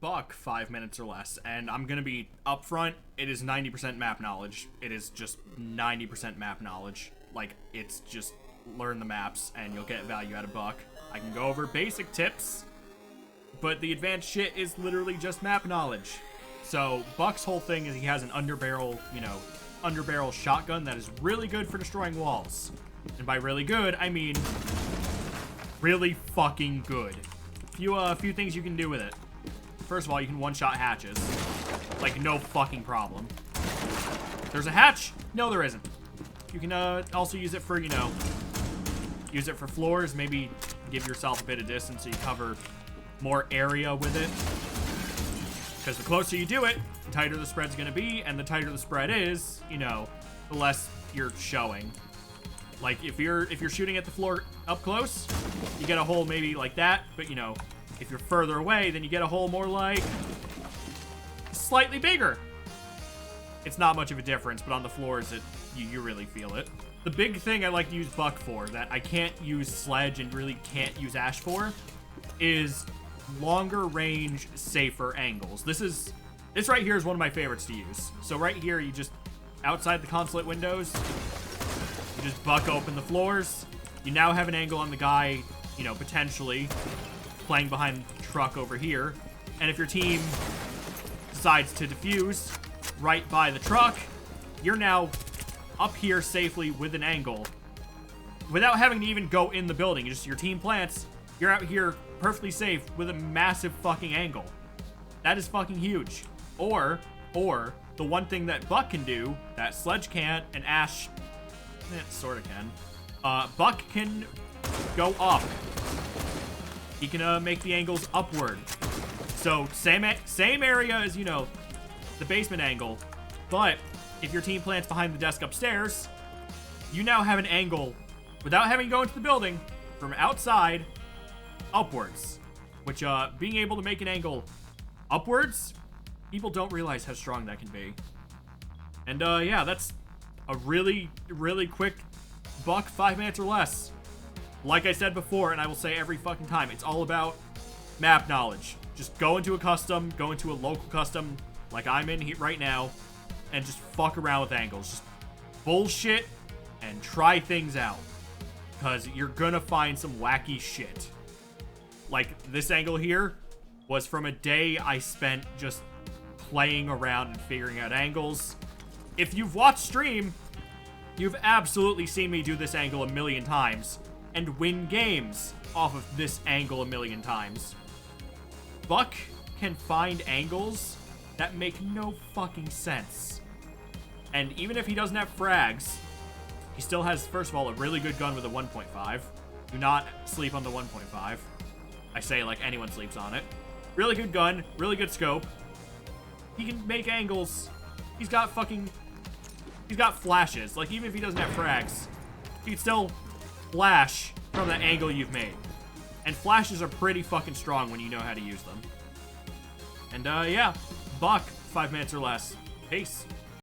Buck 5 minutes or less, and I'm gonna be upfront. It is 90% map knowledge. It is just 90% map knowledge. Like, it's just learn the maps and you'll get value out of Buck. I can go over basic tips, but the advanced shit is literally just map knowledge. So Buck's whole thing is he has an underbarrel, underbarrel shotgun that is really good for destroying walls. And by really good, I mean really fucking good. A few things you can do with it. First of all, you can one-shot hatches. Like, no fucking problem. There's a hatch? No, there isn't. You can also use it for, use it for floors. Maybe give yourself a bit of distance so you cover more area with it. Because the closer you do it, the tighter the spread's going to be. And the tighter the spread is, the less you're showing. Like, if you're shooting at the floor up close, you get a hole maybe like that. But, if you're further away, then you get a hole more like slightly bigger. It's not much of a difference, but on the floors, you really feel it. The big thing I like to use Buck for, that I can't use Sledge and really can't use Ash for, is longer range, safer angles. This right here is one of my favorites to use. So right here, you just, outside the consulate windows, you just Buck open the floors. You now have an angle on the guy, potentially playing behind the truck over here. And if your team decides to defuse right by the truck, you're now up here safely with an angle without having to even go in the building. Your team plants, you're out here perfectly safe with a massive fucking angle. That is fucking huge. Or the one thing that Buck can do that Sledge can't and Ash sort of can, Buck can go up. He can make the angles upward. So same area as, the basement angle. But if your team plants behind the desk upstairs, you now have an angle without having to go into the building from outside upwards. Which, being able to make an angle upwards, people don't realize how strong that can be. And, yeah, that's a really, really quick Buck 5 minutes or less. Like I said before, and I will say every fucking time, it's all about map knowledge. Just go into a custom, go into a local custom, like I'm in here right now, and just fuck around with angles. Just bullshit and try things out. Because you're gonna find some wacky shit. Like, this angle here was from a day I spent just playing around and figuring out angles. If you've watched stream, you've absolutely seen me do this angle a million times and win games off of this angle a million times. Buck can find angles that make no fucking sense. And even if he doesn't have frags, he still has, first of all, a really good gun with a 1.5. Do not sleep on the 1.5. I say like anyone sleeps on it. Really good gun, really good scope. He can make angles. He's got flashes. Like, even if he doesn't have frags, he can still flash from the angle you've made. And flashes are pretty fucking strong when you know how to use them. And, yeah, Buck, 5 minutes or less. Peace.